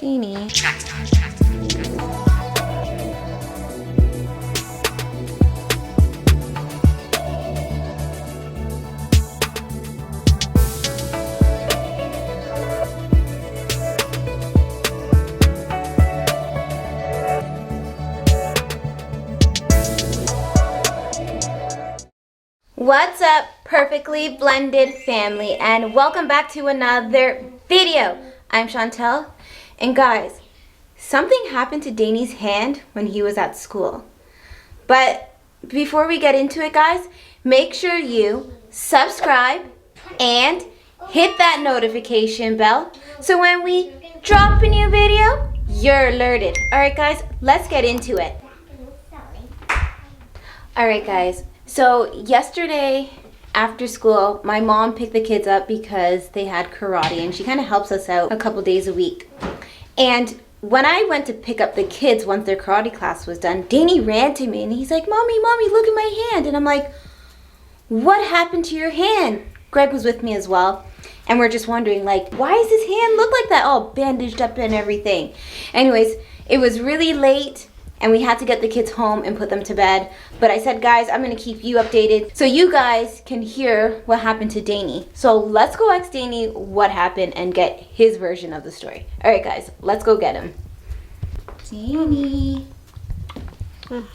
Dainy. What's up, perfectly blended family, and welcome back to another video. I'm Chantel, and guys, something happened to Dainy's hand when he was at school. But before we get into it, guys, make sure you subscribe and hit that notification bell so when we drop a new video, you're alerted. Alright guys, let's get into it. Alright guys, so yesterday after school, my mom picked the kids up because they had karate, and she kind of helps us out a couple days a week. And when I went to pick up the kids once their karate class was done, Dainy ran to me and he's like, Mommy, look at my hand. And I'm like, what happened to your hand? Greg was with me as well. And we're just wondering, like, why does his hand look like that? All bandaged up and everything. Anyways, it was really late and we had to get the kids home and put them to bed. But I said, guys, I'm gonna keep you updated so you guys can hear what happened to Dainy. So let's go ask Dainy what happened and get his version of the story. All right, guys, let's go get him. Dainy. You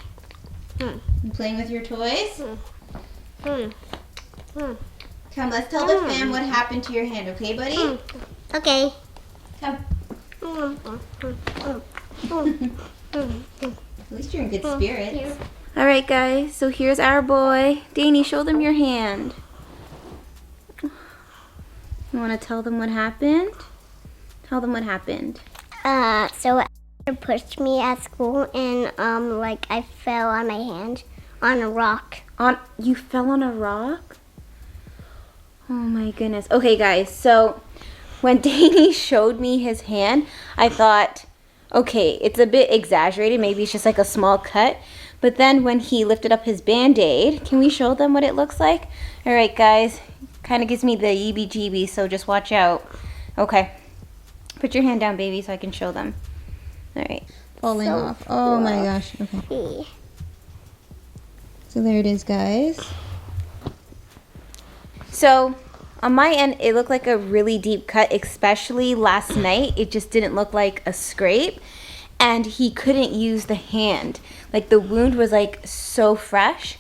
playing with your toys? Come, let's tell the fam what happened to your hand, okay, buddy? Okay. Come. At least you're in good spirits. All right, guys, so here's our boy. Dainy, show them your hand. You want to tell them what happened? Tell them what happened. So it pushed me at school and like I fell on my hand on a rock. You fell on a rock? Oh my goodness. Okay, guys, so when Dainy showed me his hand, I thought, okay, it's a bit exaggerated. Maybe it's just like a small cut. But then when he lifted up his Band-Aid, can we show them what it looks like? All right, guys. Kind of gives me the EBGB, so just watch out. Okay. Put your hand down, baby, so I can show them. All right. Falling off. Oh, my gosh. Okay. So there it is, guys. So on my end, it looked like a really deep cut, especially last night. It just didn't look like a scrape. And he couldn't use the hand. Like, the wound was like so fresh.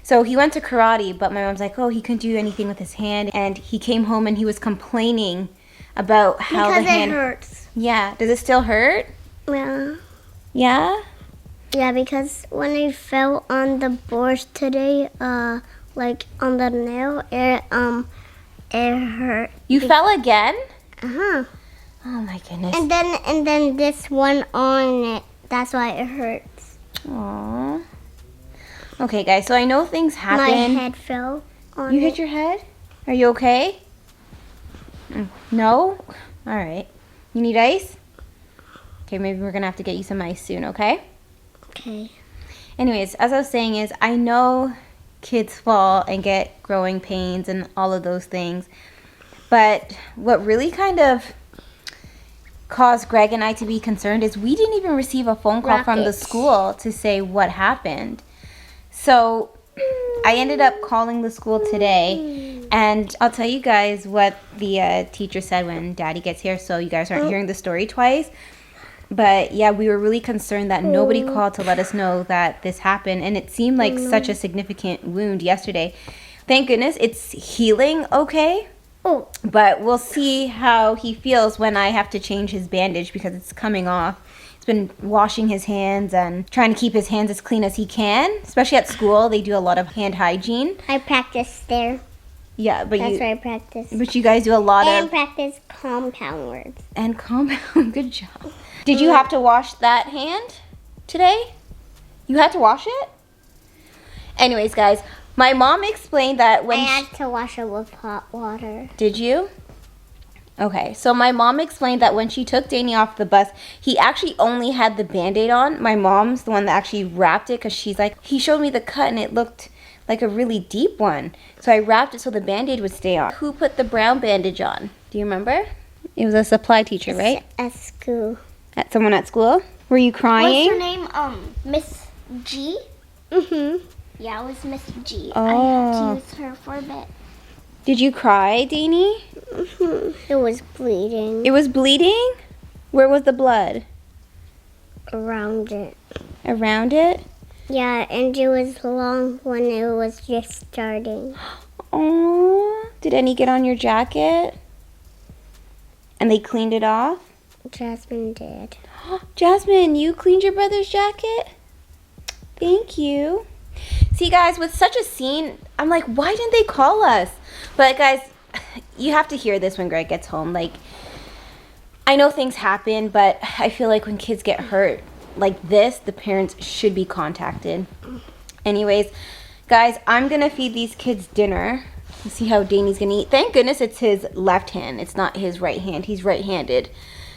So he went to karate, but my mom's like, oh, he couldn't do anything with his hand. And he came home and he was complaining about how the hand hurts. Yeah. Does it still hurt? Yeah. Yeah? Yeah, because when I fell on the boards today, like on the nail, it hurt. You fell again? Uh-huh. Oh my goodness. And then this one on it. That's why it hurts. Aww. Okay, guys, so I know things happen. My head fell on You hit your head? Are you okay? No? All right. You need ice? Okay, maybe we're going to have to get you some ice soon, okay? Okay. Anyways, as I was saying is, I know kids fall and get growing pains and all of those things. But what really kind of caused Greg and I to be concerned is we didn't even receive a phone call from the school to say what happened. So I ended up calling the school today, and I'll tell you guys what the teacher said when Daddy gets here, so you guys aren't hearing the story twice. But yeah, we were really concerned that nobody called to let us know that this happened, and it seemed like such a significant wound yesterday. Thank goodness it's healing okay. Oh. But we'll see how he feels when I have to change his bandage because it's coming off. He's been washing his hands and trying to keep his hands as clean as he can. Especially at school, they do a lot of hand hygiene. I practice there. Yeah, but That's where I practice. But you guys do a lot and practice compound words. And compound. Good job. Did you have to wash that hand today? You had to wash it? Anyways, guys, my mom explained that when I had to wash it with hot water. Did you? Okay, so my mom explained that when she took Dainy off the bus, he actually only had the Band-Aid on. My mom's the one that actually wrapped it because she's like, he showed me the cut and it looked like a really deep one. So I wrapped it so the Band-Aid would stay on. Who put the brown bandage on? Do you remember? It was a supply teacher, right? At school. At someone at school? Were you crying? What's her name? Miss G? Mm-hmm. Yeah, it was Miss G. Oh. I had to use her for a bit. Did you cry, Dainy? Mm-hmm. It was bleeding. It was bleeding? Where was the blood? Around it. Around it? Yeah, and it was long when it was just starting. Oh. Did any get on your jacket? And they cleaned it off? Jasmine did. Jasmine, you cleaned your brother's jacket? Thank you. See, guys, with such a scene, I'm like, why didn't they call us? But, guys, you have to hear this when Greg gets home. Like, I know things happen, but I feel like when kids get hurt like this, the parents should be contacted. Anyways, guys, I'm going to feed these kids dinner. Let's see how Dainy's going to eat. Thank goodness it's his left hand. It's not his right hand. He's right-handed.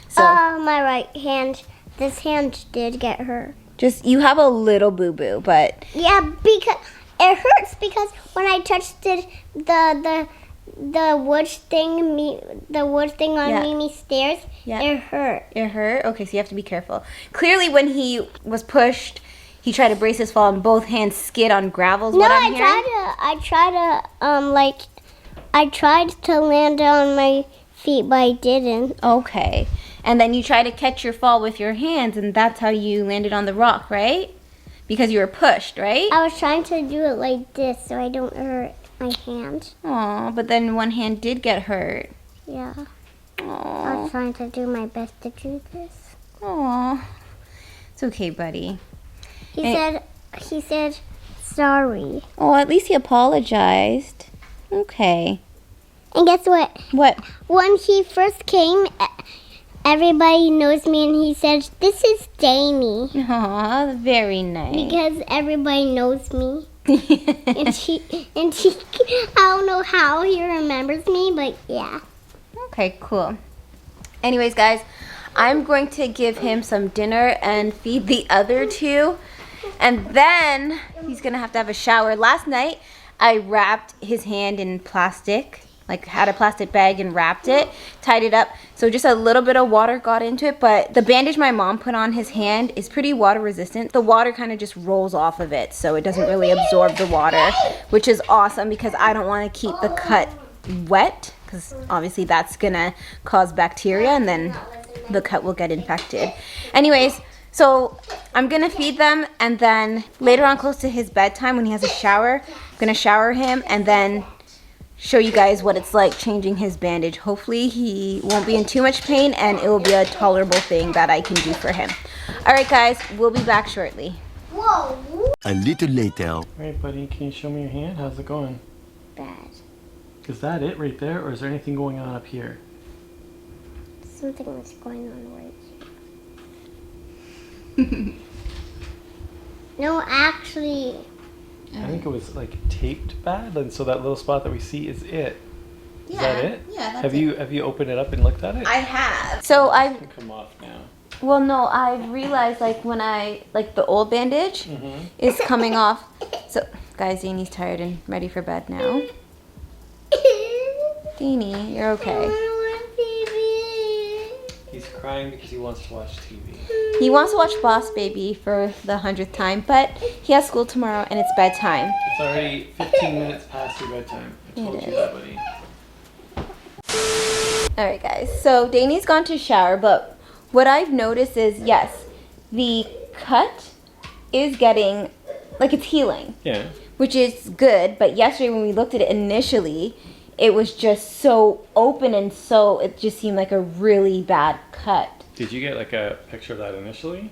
So, My right hand. This hand did get hurt. just, you have a little boo-boo, but... Yeah, because it hurts because when I touched it, the wood thing on Yeah. Mimi's stairs, Yeah. it hurt. It hurt? Okay, so you have to be careful. Clearly, when he was pushed, he tried to brace his fall and both hands skid on gravel. No, I tried to land on my feet, but I didn't. Okay. And then you try to catch your fall with your hands, and that's how you landed on the rock, right? Because you were pushed, right? I was trying to do it like this so I don't hurt my hand. Aw, but then one hand did get hurt. Yeah. I Aw. was trying to do my best to do this. Aw. It's okay, buddy. He And- said sorry. Oh, at least he apologized. Okay. And guess what? What? When he first came, everybody knows me, and he said, "This is Dainy," Aw, very nice. because everybody knows me. And he, I don't know how he remembers me, but yeah. Okay, cool. Anyways, guys, I'm going to give him some dinner and feed the other two. And then he's going to have a shower. Last night, I wrapped his hand in plastic. Like, had a plastic bag and wrapped it, tied it up. So just a little bit of water got into it. But the bandage my mom put on his hand is pretty water resistant. The water kind of just rolls off of it. So it doesn't really absorb the water, which is awesome because I don't want to keep the cut wet. Because obviously that's going to cause bacteria and then the cut will get infected. Anyways, so I'm going to feed them. And then later on close to his bedtime when he has a shower, I'm going to shower him and then show you guys what it's like changing his bandage. Hopefully he won't be in too much pain and it will be a tolerable thing that I can do for him. Alright guys, we'll be back shortly. Whoa. A little later. All right, buddy, can you show me your hand? How's it going? Bad. Is that it right there, or is there anything going on up here? Something was going on right here. No, actually. I think it was like taped bad, and so that little spot that we see is it. Is that it? Yeah, that's Have you opened it up and looked at it? I have. So I It can come off now. well no, I realized like when I like the old bandage Mm-hmm. is coming off. So guys, Dainy's tired and ready for bed now. Dainy, you're okay. He's crying because he wants to watch TV. He wants to watch Boss Baby for the 100th time, but he has school tomorrow and it's bedtime. It's already 15 minutes past your bedtime. I told It you is. that, buddy. Alright guys, so Dainy's gone to shower, but what I've noticed is, yes, the cut is getting, like it's healing, Yeah. which is good, but yesterday when we looked at it initially, it was just so open and so, it just seemed like a really bad cut. Did you get like a picture of that initially?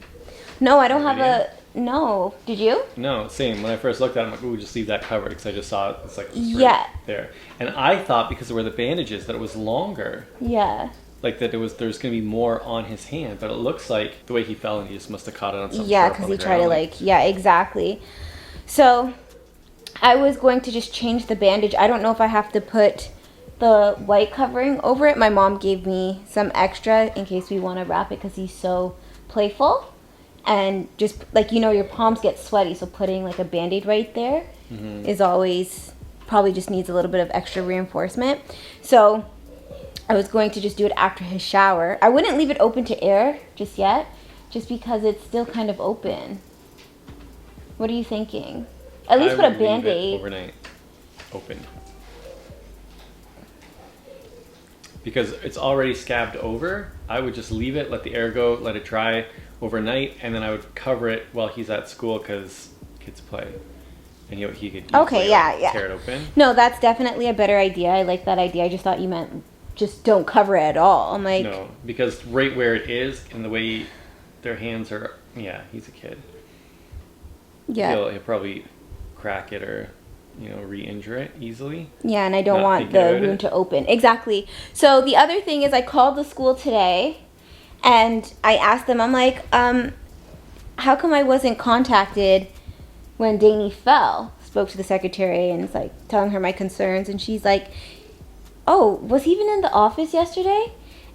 No, I don't have a, no. Did you? No, same. When I first looked at it, I'm like, ooh, just leave that covered because I just saw it. It's like it's right Yeah. there. And I thought because of where the bandage is that it was longer. Yeah. Like that there's going to be more on his hand. But it looks like the way he fell and he just must have caught it on something. Yeah, sharp because on he the tried to ground. yeah, exactly. So I was going to just change the bandage. I don't know if I have to put the white covering over it. My mom gave me some extra in case we want to wrap it because he's so playful. And just like, your palms get sweaty. So putting like a Band-Aid right there is always, probably just needs a little bit of extra reinforcement. So I was going to just do it after his shower. I wouldn't leave it open to air just yet, just because it's still kind of open. What are you thinking? At least put a Band-Aid. Overnight open. Because it's already scabbed over, I would just leave it, let the air go, let it dry overnight, and then I would cover it while he's at school because kids play. And he could easily, tear it open. No, that's definitely a better idea. I like that idea. I just thought you meant just don't cover it at all. I'm like... No, because right where it is and the way their hands are... Yeah, he's a kid. Yeah. He'll probably crack it or, re-injure it easily. Yeah, and I don't want the wound to open. Exactly. So the other thing is I called the school today and I asked them, I'm like, how come I wasn't contacted when Dainy fell? Spoke to the secretary and it's like telling her my concerns, and she's like, oh, was he even in the office yesterday?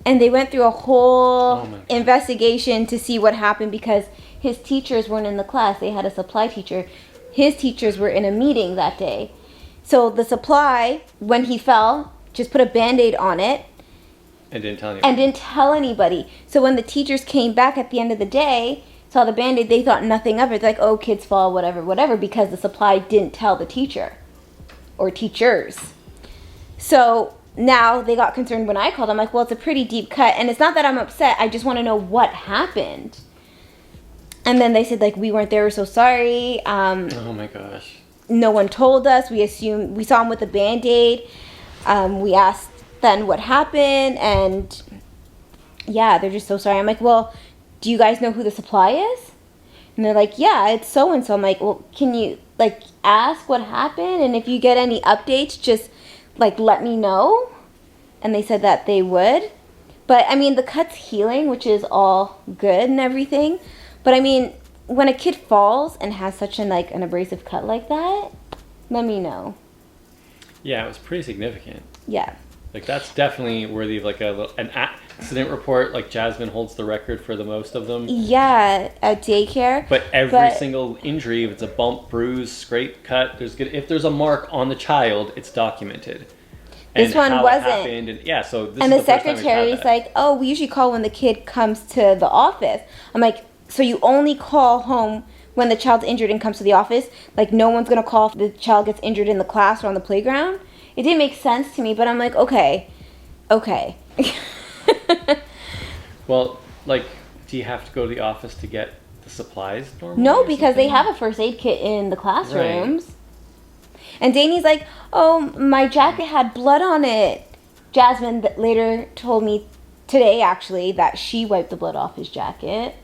And they went through a whole investigation to see what happened because his teachers weren't in the class. They had a supply teacher. His teachers were in a meeting that day. So the supply, when he fell, just put a Band-Aid on it. And didn't tell anybody. And didn't tell anybody. So when the teachers came back at the end of the day, saw the Band-Aid, they thought nothing of it. They're like, oh, kids fall, whatever, because the supply didn't tell the teacher or teachers. So now they got concerned when I called. I'm like, well, it's a pretty deep cut. And it's not that I'm upset. I just want to know what happened. And then they said, like, we weren't there. We're so sorry. Oh, my gosh. No one told us. We assumed, we saw him with a Band-Aid. We asked then what happened. And, yeah, they're just so sorry. I'm like, well, do you guys know who the supply is? And they're like, yeah, it's so-and-so. I'm like, well, can you, like, ask what happened? And if you get any updates, just, like, let me know. And they said that they would. But, I mean, the cut's healing, which is all good and everything. But, I mean, when a kid falls and has such an abrasive cut like that, let me know. Yeah, it was pretty significant. Yeah. Like, that's definitely worthy of, like, an accident report. Like, Jasmine holds the record for the most of them. Yeah, at daycare. But every single injury, if it's a bump, bruise, scrape, cut, if there's a mark on the child, it's documented. This one wasn't. So this and is the secretary's like, oh, we usually call when the kid comes to the office. I'm like, so you only call home when the child's injured and comes to the office? Like, no one's going to call if the child gets injured in the class or on the playground? It didn't make sense to me, but I'm like, okay. Well, like, do you have to go to the office to get the supplies normally? No, because they have a first aid kit in the classrooms. Right. And Dainy's like, oh, my jacket had blood on it. Jasmine later told me today, actually, that she wiped the blood off his jacket.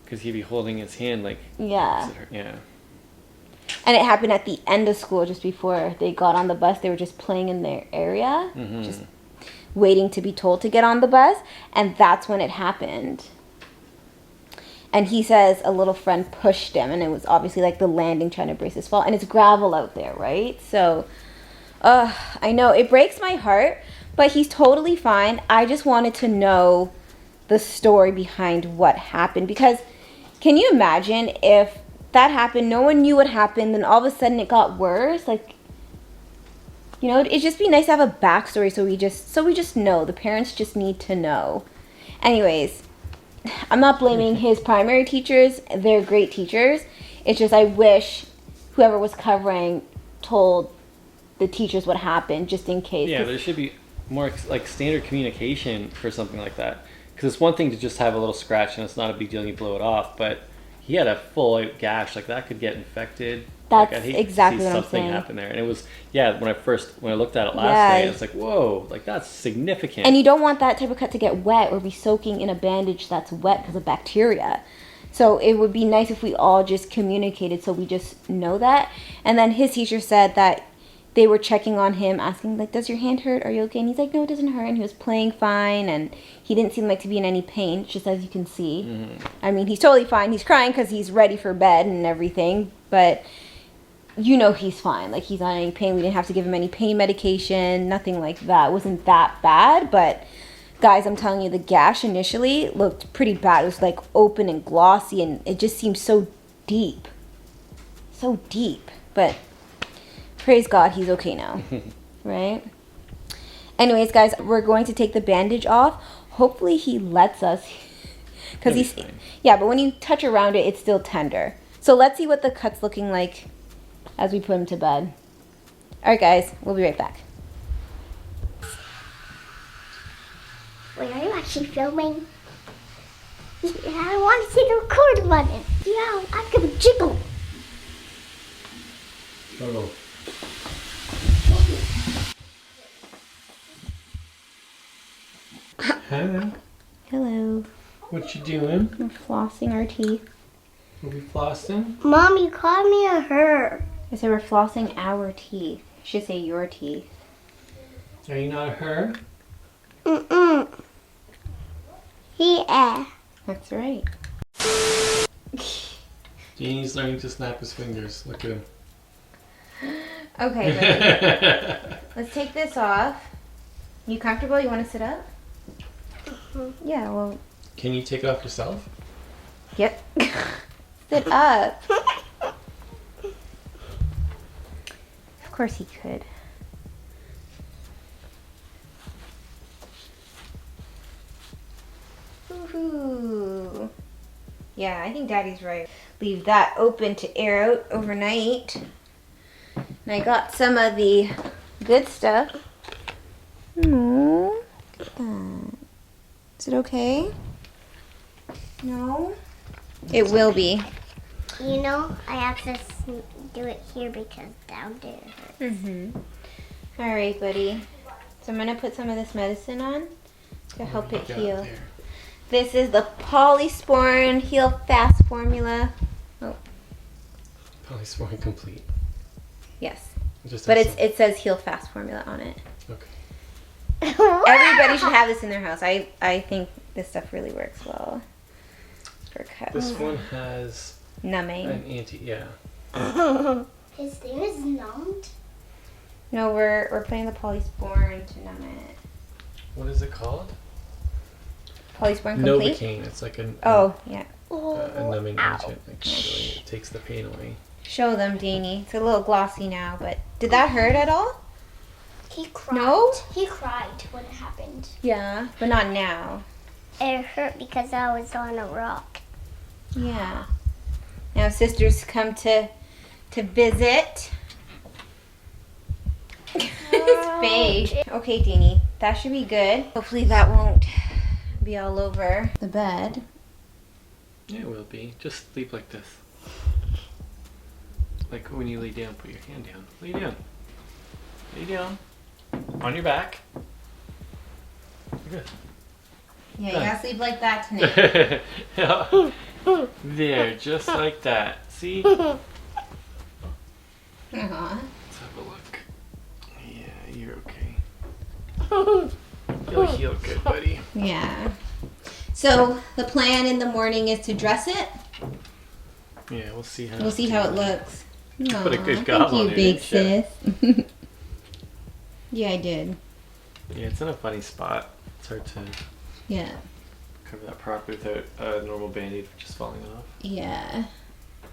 Because he'd be holding his hand like... Yeah. Yeah. And it happened at the end of school, just before they got on the bus. They were just playing in their area, just waiting to be told to get on the bus. And that's when it happened. And he says a little friend pushed him, and it was obviously like the landing trying to brace his fall. And it's gravel out there, right? So, I know, it breaks my heart, but he's totally fine. I just wanted to know the story behind what happened. Because can you imagine if that happened, no one knew what happened, then all of a sudden it got worse? Like, it'd just be nice to have a backstory so we just know. The parents just need to know. Anyways, I'm not blaming his primary teachers. They're great teachers. It's just I wish whoever was covering told the teachers what happened, just in case. Yeah, there should be more like standard communication for something like that. Because it's one thing to just have a little scratch and it's not a big deal and you blow it off, but he had a full gash, like that could get infected. That's like, I'd hate exactly to see what I'm something saying. happen there. And it was, when I looked at it last night, I was like, whoa, like that's significant. And you don't want that type of cut to get wet or be soaking in a bandage that's wet because of bacteria. So it would be nice if we all just communicated so we just know that. And then his teacher said that they were checking on him, asking, like, does your hand hurt? Are you okay? And he's like, no, it doesn't hurt. And he was playing fine, and he didn't seem like to be in any pain, just as you can see. Mm-hmm. I mean, he's totally fine. He's crying because he's ready for bed and everything, but he's fine. Like, he's not in any pain. We didn't have to give him any pain medication, nothing like that. It wasn't that bad, but guys, I'm telling you, the gash initially looked pretty bad. It was, like, open and glossy, and it just seemed so deep. So deep, but... praise God, he's okay now, right? Anyways, guys, we're going to take the bandage off. Hopefully he lets us. Because He'll he's, be fine. yeah, but when you touch around it, it's still tender. So let's see what the cut's looking like as we put him to bed. All right, guys, we'll be right back. Wait, are you actually filming? Yeah, I want to see the record button. Yeah, I'm gonna jiggle. Oh. Hi. Hello. What you doing? We're flossing our teeth. Are we flossing? Mom, you called me a her. I said we're flossing our teeth. You should say your teeth. Are you not a her? Mm-mm. Yeah. That's right. Dainy's learning to snap his fingers. Look at him. Okay, baby. Let's take this off. You comfortable? You want to sit up? Yeah, well, Can you take it off yourself? yep. Sit up. Of course he could. Woohoo. Yeah, I think Daddy's right. Leave that open to air out overnight. And I got some of the good stuff. Look at that. Is it okay? No? It will be. You know, I have to do it here because down there hurts. Mm-hmm. All right, buddy. So I'm going to put some of this medicine on to help it heal. This is the Polysporin Heal Fast formula. Oh, Polysporin complete. yes. Just But has it says Heal Fast formula on it. some- Okay. Everybody should have this in their house. I think this stuff really works well for cuts. This one has Numbing. an yeah. His thing is numbed. No, we're putting the Polysporin to numb it. What is it called? Polysporin complete? Novocaine. It's like a Yeah. numbing Ow. agent. Like really, it takes the pain away. Show them, Dainy. It's a little glossy now, but did that hurt at all? He cried. No? He cried when it happened. Yeah, but not now. It hurt because I was on a rock. Yeah. Now sisters come to visit. His face. Okay, Dainy, that should be good. Hopefully that won't be all over the bed. Yeah, it will be. Just sleep like this. Like when you lay down, put your hand down. Lay down. Lay down. On your back. Good. Yeah, you gotta sleep like that tonight. There, just like that. See? Aw. Let's have a look. Yeah, you're okay. You'll heal good, buddy. Yeah. So the plan in the morning is to dress it. Yeah, we'll see how. We'll see how it looks. Put a good Aw, gob thank you, on it, big didn't sis. Yeah, I did. Yeah, it's in a funny spot. It's hard to Yeah. cover that properly without a normal band-aid for just falling off. Yeah.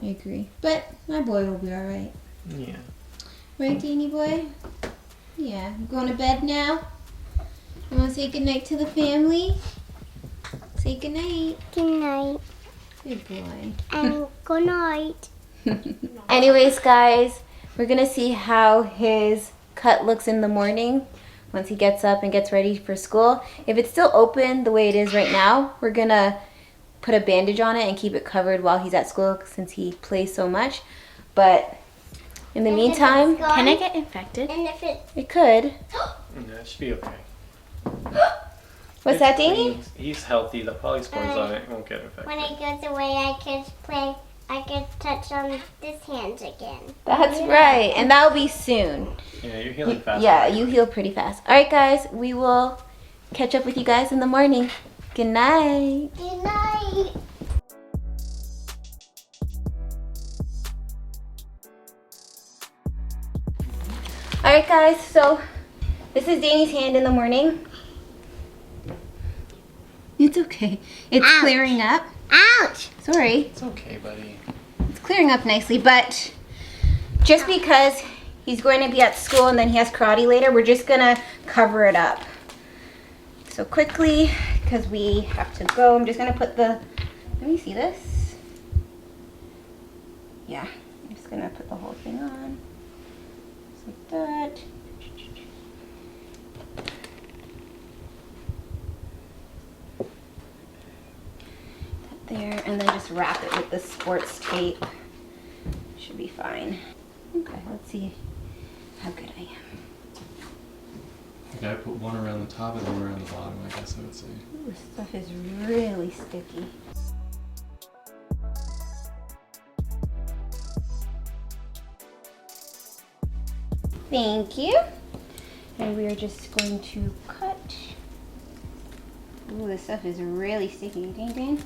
I agree. But my boy will be alright. Yeah. Right, Dainy boy? Yeah. I'm going to bed now. You want to say goodnight to the family? Say goodnight. Good night. Good boy. And good night. Anyways, guys, we're going to see how his cut looks in the morning once he gets up and gets ready for school. If it's still open the way it is right now, we're going to put a bandage on it and keep it covered while he's at school since he plays so much. But in the meantime, Can I get infected? And if it it could. Yeah, it should be okay. What's that, Dainy? clean. He's healthy. The polysporin's on it. It won't get infected. when it goes away, I could play. I could touch on this hand again. That's right. And that'll be soon. Yeah, you're healing fast. Yeah, you heal pretty fast. All right, guys, we will catch up with you guys in the morning. Good night. Good night. All right, guys, so this is Dainy's hand in the morning. It's okay. It's Ouch. clearing up. Ouch. Sorry. It's okay, buddy. It's clearing up nicely, but just because he's going to be at school and then he has karate later, we're just gonna cover it up. So quickly, because we have to go, I'm just gonna put the, let me see this. Yeah, I'm just gonna put the whole thing on. Just like that. There, and then just wrap it with the sports tape. Should be fine. Okay, let's see how good I am. I gotta put one around the top and one around the bottom, I guess I would say. Ooh, this stuff is really sticky. Thank you. And we are just going to cut. Ooh, this stuff is really sticky. Ding, ding.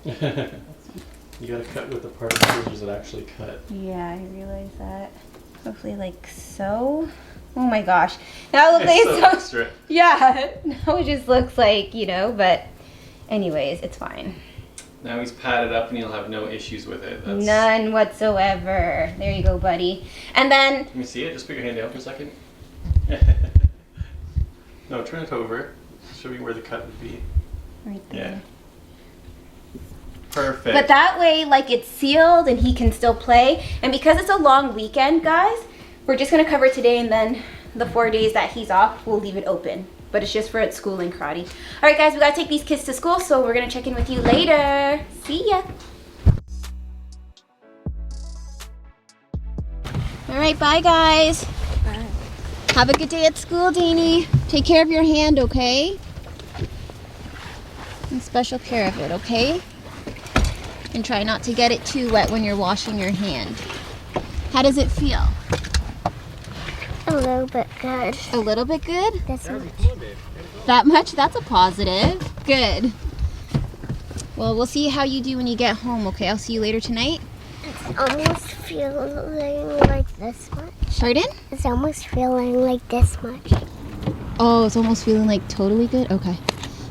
You gotta cut with the part of the scissors that actually cut. Yeah, I realize that. Hopefully like so. Oh my gosh. Now it looks like so extra. Yeah, now it just looks like, you know, but anyways, it's fine. Now he's padded up and he'll have no issues with it. That's... None whatsoever. There you go, buddy. And then... Let me see it. Just put your hand down for a second. No, turn it over. Show me where the cut would be. Right there. Yeah. Perfect. But that way, like, it's sealed and he can still play. And because it's a long weekend, guys, we're just going to cover today, and then the 4 days that he's off, we'll leave it open. But it's just for at school and karate. All right, guys, we got to take these kids to school, so we're going to check in with you later. See ya. All right, bye, guys. Bye. Have a good day at school, Dainy. Take care of your hand, okay? Take special care of it, okay? And try not to get it too wet when you're washing your hand. How does it feel? A little bit good. A little bit good? This much. That much? That's a positive. Good. Well, we'll see how you do when you get home, okay? I'll see you later tonight. It's almost feeling like this much. Pardon? It's almost feeling like this much. Oh, it's almost feeling like totally good? Okay.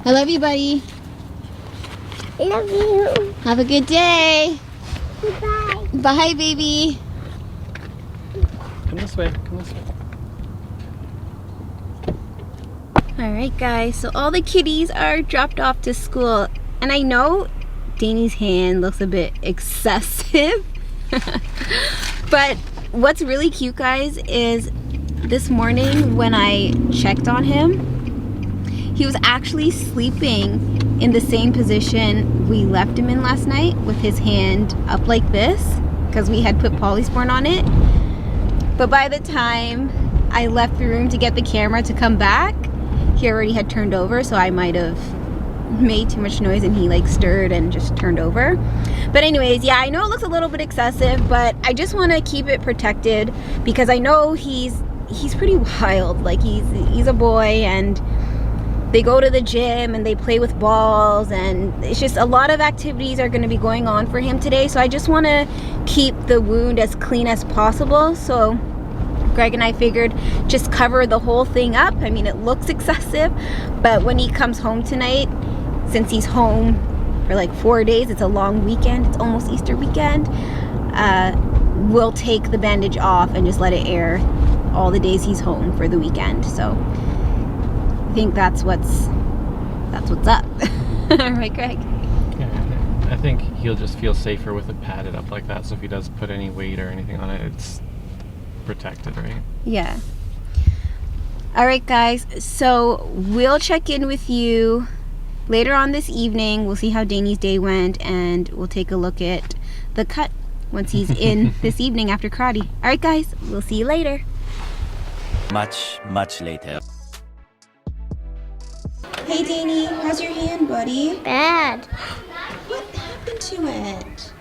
I love you, buddy. I love you. Have a good day. Bye. Bye, baby. Come this way. Come this way. All right, guys. So all the kitties are dropped off to school. And I know Dainy's hand looks a bit excessive. But what's really cute, guys, is this morning when I checked on him, he was actually sleeping in the same position we left him in last night, with his hand up like this, because we had put polysporin on it. But by the time I left the room to get the camera to come back, he already had turned over, so I might have made too much noise and he like stirred and just turned over. But anyways, yeah, I know it looks a little bit excessive, but I just want to keep it protected because I know he's pretty wild. Like he's a boy, and they go to the gym and they play with balls, and it's just a lot of activities are going to be going on for him today. So I just want to keep the wound as clean as possible. So Greg and I figured just cover the whole thing up. I mean, it looks excessive, but when he comes home tonight, since he's home for like 4 days, it's a long weekend, it's almost Easter weekend, we'll take the bandage off and just let it air all the days he's home for the weekend. So I think that's what's up. Right, Greg? Yeah, I think he'll just feel safer with it padded up like that, so if he does put any weight or anything on it, it's protected, right? Yeah. All right, guys, so we'll check in with you later on this evening. We'll see how Dainy's day went, and we'll take a look at the cut once he's in this evening after karate. All right, guys, we'll see you later. Much later. Hey, Dainy, how's your hand, buddy? Bad. What happened to it?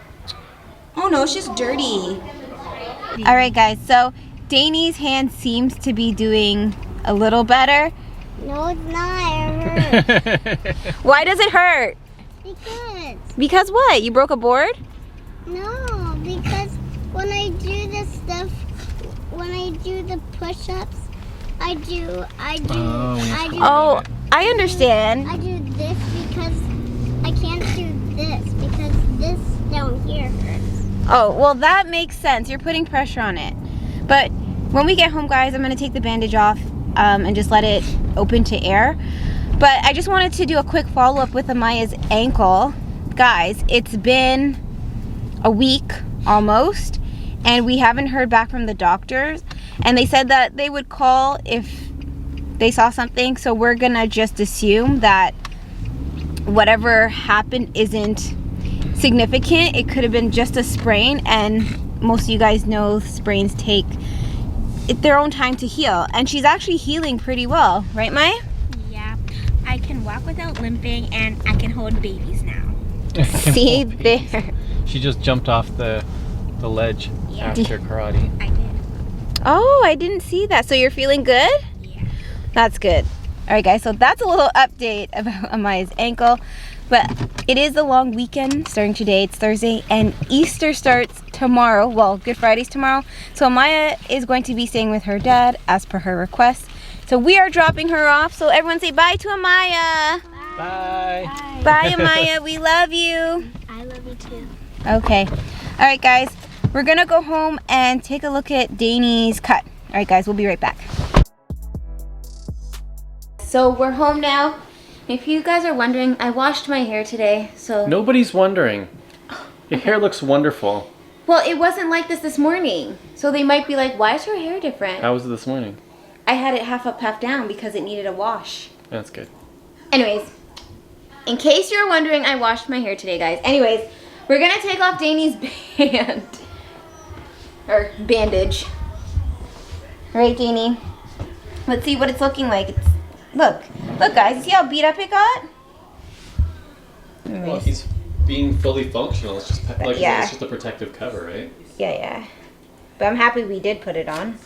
Oh no, it's just dirty. All right, guys, so Dainy's hand seems to be doing a little better. No, it's not. It hurts. Why does it hurt? Because what? You broke a board? No, because when I do this stuff, when I do the push-ups, I do. Oh, I understand. I do this because I can't do this because this down here hurts. Oh, well, that makes sense. You're putting pressure on it. But when we get home, guys, I'm gonna take the bandage off and just let it open to air. But I just wanted to do a quick follow-up with Amaya's ankle. Guys, it's been a week almost, and we haven't heard back from the doctors. And they said that they would call if they saw something. So we're gonna just assume that whatever happened isn't significant. It could have been just a sprain, and most of you guys know sprains take their own time to heal, and she's actually healing pretty well, right, Maya? Yeah, I can walk without limping, and I can hold babies now. See there. She just jumped off the ledge after karate. I did. Oh, I didn't see that. So you're feeling good? Yeah. That's good. All right, guys, so that's a little update about Amaya's ankle. But it is a long weekend starting today. It's Thursday, and Easter starts tomorrow. Well, Good Friday's tomorrow. So Amaya is going to be staying with her dad as per her request. So we are dropping her off. So everyone say bye to Amaya. Bye. Bye, Amaya. We love you. I love you too. Okay. All right, guys. We're going to go home and take a look at Dainy's cut. All right, guys. We'll be right back. So we're home now. If you guys are wondering, I washed my hair today, so... Nobody's wondering. Your hair looks wonderful. Well, it wasn't like this morning. So they might be like, why is her hair different? How was it this morning? I had it half up, half down because it needed a wash. That's good. Anyways, in case you're wondering, I washed my hair today, guys. Anyways, we're gonna take off Dainy's band. Or bandage. All right, Dainy. Let's see what it's looking like. Look, guys, see how beat up it got? Well, he's being fully functional. It's just like Yeah. it's just a protective cover, right? Yeah. But I'm happy we did put it on.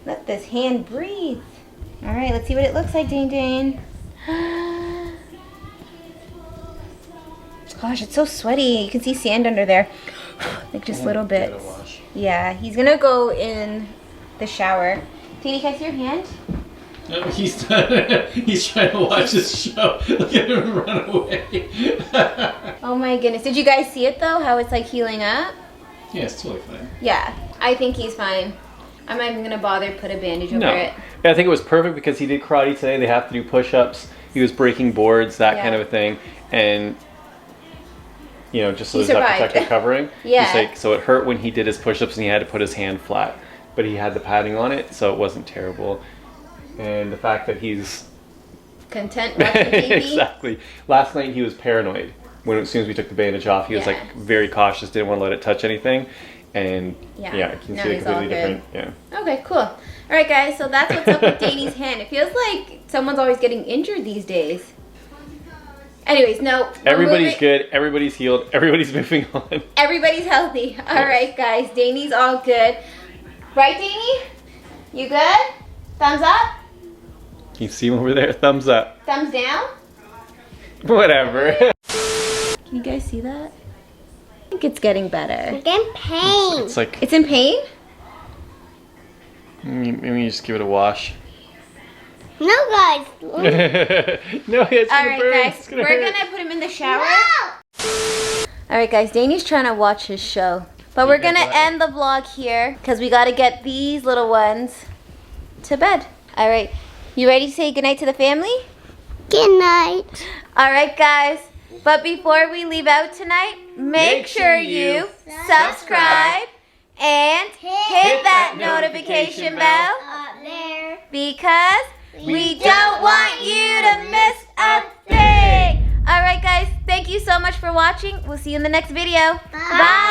Let this hand breathe. All right, let's see what it looks like, Dane. Gosh, it's so sweaty. You can see sand under there. Like just little Get bits. a wash. Yeah, he's gonna go in the shower. Dane, can I see your hand? No, he's trying to watch his show. Look at him run away. Oh my goodness. Did you guys see it though? How it's like healing up? Yeah, it's totally fine. Yeah, I think he's fine. I'm not even gonna bother put a bandage over it. I think it was perfect because he did karate today. They have to do push-ups. He was breaking boards, that kind of a thing, and you know, just so there's that protective covering. Yeah. He's like, so it hurt when he did his push-ups and he had to put his hand flat, but he had the padding on it, so it wasn't terrible. And the fact that he's Content watching TV. exactly. Last night he was paranoid. As soon as we took the bandage off, he was like very cautious, didn't want to let it touch anything. And yeah, I can see it completely different. Yeah. Okay, cool. All right, guys. So that's what's up with Dainy's hand. It feels like someone's always getting injured these days. Anyways, no. Everybody's good. Everybody's healed. Everybody's moving on. Everybody's healthy. All right, guys. Dainy's all good. Right, Dainy? You good? Thumbs up? You see him over there? Thumbs up. Thumbs down? Whatever. Can you guys see that? I think it's getting better. I'm in pain. It's like, It's in pain? maybe just give it a wash. No, guys. No, it's gonna Alright, burn. guys. It's gonna We're hurt. gonna put him in the shower. No. Alright, guys. Dainy's trying to watch his show. But we're gonna end the vlog here because we gotta get these little ones to bed. Alright. You ready to say goodnight to the family? Good night. Alright, guys. But before we leave out tonight, make sure you subscribe and hit that notification bell Up there. because we don't want you to miss a thing. Alright, guys. Thank you so much for watching. We'll see you in the next video. Bye.